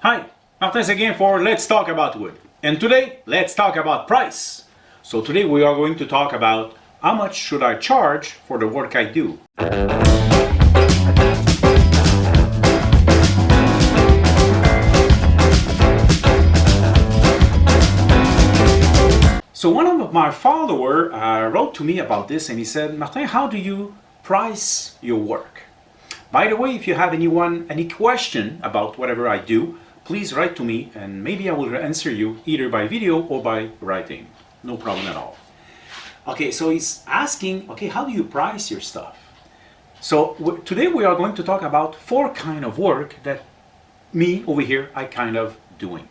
Hi, Martin again for Let's Talk About Wood. And today, let's talk about price. So today we are going to talk about how much should I charge for the work I do. So one of my followers wrote to me about this and he said, Martin, how do you price your work? By the way, if you have any question about whatever I do, please write to me and maybe I will answer you either by video or by writing. No problem at all. Okay, so he's asking, okay, how do you price your stuff? So today we are going to talk about 4 kinds of work that me over here, I'm kind of doing.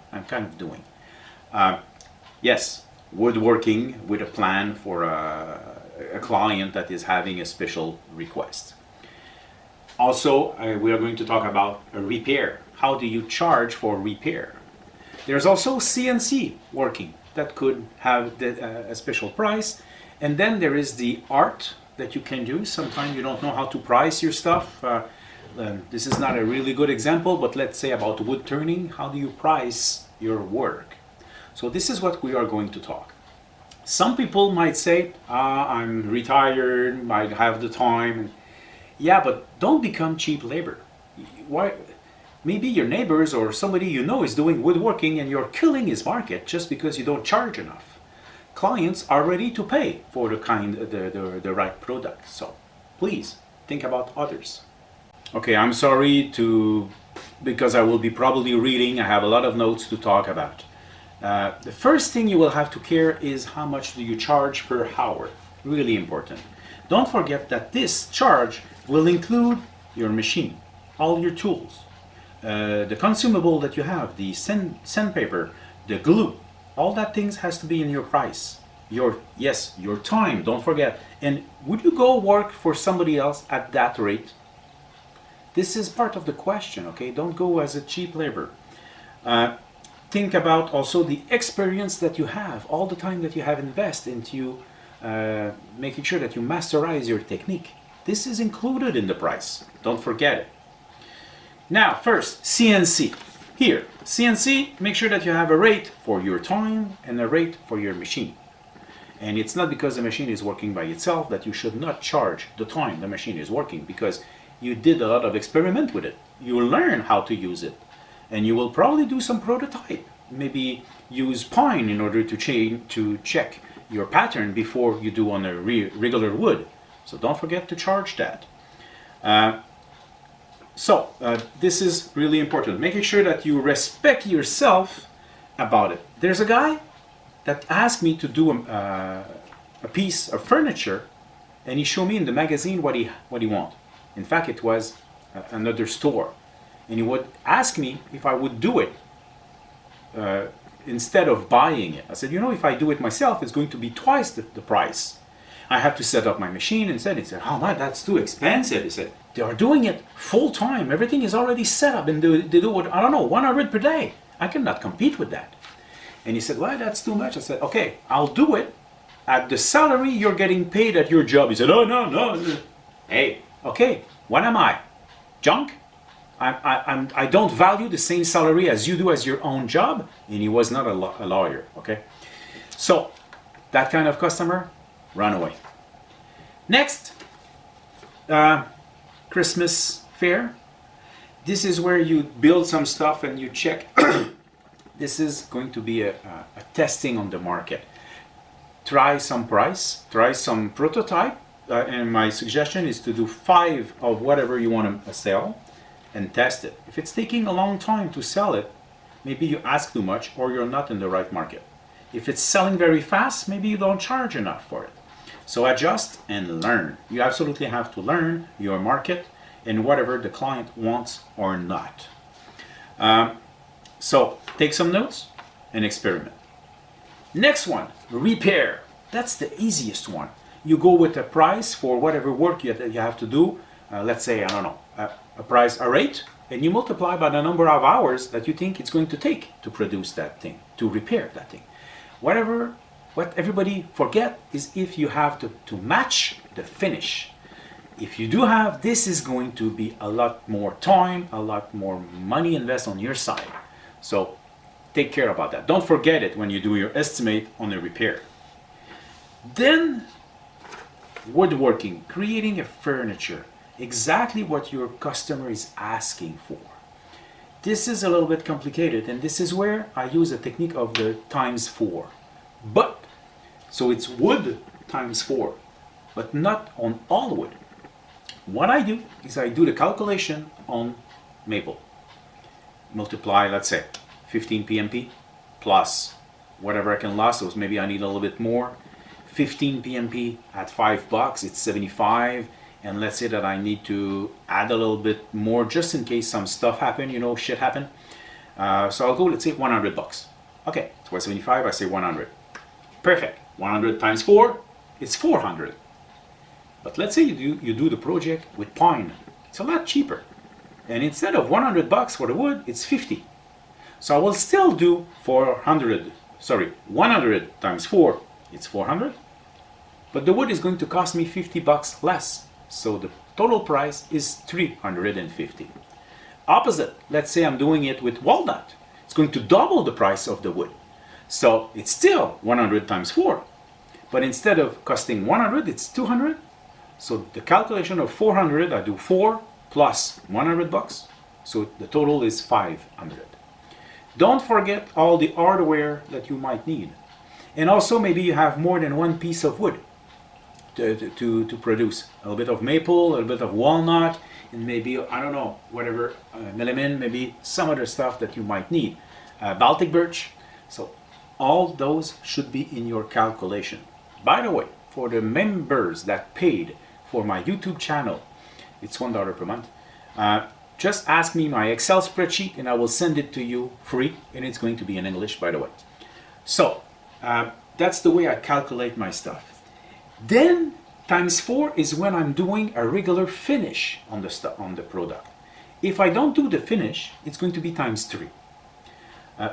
Yes, woodworking with a plan for a client that is having a special request. Also, we are going to talk about a repair. How do you charge for repair? There's also CNC working that could have a special price. And then there is the art that you can do. Sometimes you don't know how to price your stuff. This is not a really good example, but let's say about wood turning. How do you price your work? So this is what we are going to talk. Some people might say, I'm retired, might have the time. Yeah, but don't become cheap labor. Why? Maybe your neighbors or somebody you know is doing woodworking and you're killing his market just because you don't charge enough. Clients are ready to pay for the right product. So please think about others. Okay, I'm sorry because I will be probably reading. I have a lot of notes to talk about. The first thing you will have to care is how much do you charge per hour. Really important. Don't forget that this charge will include your machine, all your tools, the consumable that you have, the sandpaper, the glue, all that things has to be in your price. Your time, don't forget. And would you go work for somebody else at that rate? This is part of the question, okay? Don't go as a cheap labor. Think about also the experience that you have, all the time that you have invested into making sure that you masterize your technique. This is included in the price. Don't forget it. Now, first, CNC. Here, CNC, make sure that you have a rate for your time and a rate for your machine. And it's not because the machine is working by itself that you should not charge the time the machine is working, because you did a lot of experiment with it. You will learn how to use it. And you will probably do some prototype. Maybe use pine in order to check your pattern before you do on a regular wood. So don't forget to charge that. This is really important. Making sure that you respect yourself about it. There's a guy that asked me to do a piece of furniture, and he showed me in the magazine what he want. In fact, it was another store, and he would ask me if I would do it instead of buying it. I said, if I do it myself, it's going to be twice the price. I have to set up my machine and he said, oh man, that's too expensive. He said, they are doing it full time. Everything is already set up and they do it, I don't know, 100 per day. I cannot compete with that. And he said, well, that's too much. I said, okay, I'll do it at the salary you're getting paid at your job. He said, oh, no. Hey, okay, what am I? Junk? I don't value the same salary as you do as your own job. And he was not a lawyer, okay? So, that kind of customer, run away. Next, Christmas fair. This is where you build some stuff and you check. This is going to be a testing on the market. Try some price, try some prototype, and my suggestion is to do 5 of whatever you want to sell and test it. If it's taking a long time to sell it, maybe you ask too much or you're not in the right market. If it's selling very fast, maybe you don't charge enough for it. So adjust and learn. You absolutely have to learn your market and whatever the client wants or not. So take some notes and experiment. Next one, repair. That's the easiest one. You go with a price for whatever work you have to do. Let's say, I don't know, a rate, and you multiply by the number of hours that you think it's going to take to produce that thing, to repair that thing. What everybody forget is if you have to match the finish. If you do have, this is going to be a lot more time, a lot more money invest on your side. So take care about that. Don't forget it when you do your estimate on a repair. Then woodworking, creating a furniture, exactly what your customer is asking for. This is a little bit complicated, and this is where I use a technique of the times 4. But, so it's wood times 4, but not on all wood. What I do is I do the calculation on maple. Multiply, let's say, 15 PMP plus whatever I can lose, so maybe I need a little bit more. 15 PMP at $5, it's 75. And let's say that I need to add a little bit more just in case some stuff happen, you know, shit happen. So I'll go, let's say $100. Okay, it's 75, I say 100. Perfect. 100 times 4, it's 400. But let's say you do the project with pine. It's a lot cheaper. And instead of $100 for the wood, it's 50. So I will still do 100 times 4, it's 400. But the wood is going to cost me $50 less. So the total price is 350. Opposite, let's say I'm doing it with walnut. It's going to double the price of the wood. So it's still 100 times 4. But instead of costing 100, it's 200. So the calculation of 400, I do 4 plus $100. So the total is 500. Don't forget all the hardware that you might need. And also maybe you have more than one piece of wood to produce. A little bit of maple, a little bit of walnut, and maybe, I don't know, whatever, melamine, maybe some other stuff that you might need. Baltic birch. So all those should be in your calculation. By the way, for the members that paid for my YouTube channel, it's $1 per month. Just ask me my Excel spreadsheet and I will send it to you free, and it's going to be in English, by the way. So that's the way I calculate my stuff. Then times 4 is when I'm doing a regular finish on the product. If I don't do the finish, it's going to be times 3.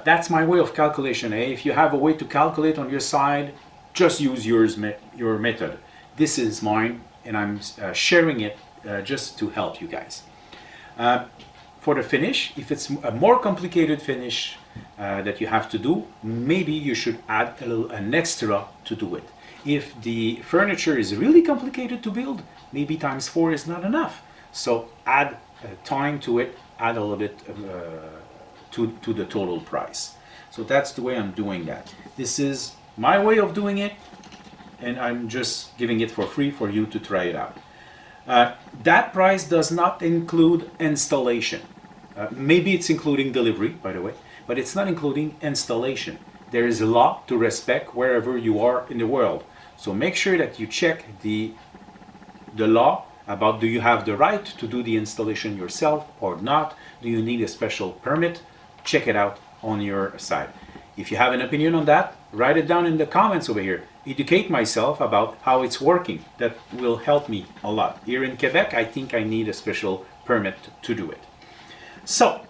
That's my way of calculation. If you have a way to calculate on your side, just use your method. This is mine, and I'm sharing it just to help you guys. For the finish, if it's a more complicated finish that you have to do, maybe you should add an extra to do it. If the furniture is really complicated to build, maybe times 4 is not enough. So add time to it, add a little bit to the total price. So that's the way I'm doing that. This is my way of doing it, and I'm just giving it for free for you to try it out. That price does not include installation. Maybe it's including delivery, by the way, but it's not including installation. There is a law to respect wherever you are in the world. So make sure that you check the law about, do you have the right to do the installation yourself or not? Do you need a special permit? Check it out on your side. If you have an opinion on that, write it down in the comments over here. Educate myself about how it's working. That will help me a lot. Here in Quebec, I think I need a special permit to do it. So,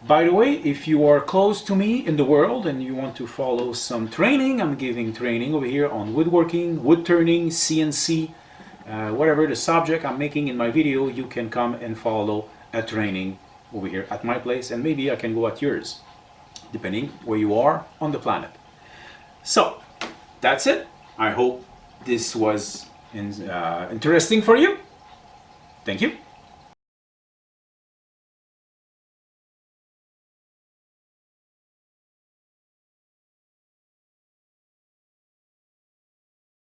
by the way, if you are close to me in the world and you want to follow some training, I'm giving training over here on woodworking, wood turning, CNC, whatever the subject I'm making in my video, you can come and follow a training over here at my place, and maybe I can go at yours, depending where you are on the planet. So, that's it. I hope this was interesting for you. Thank you.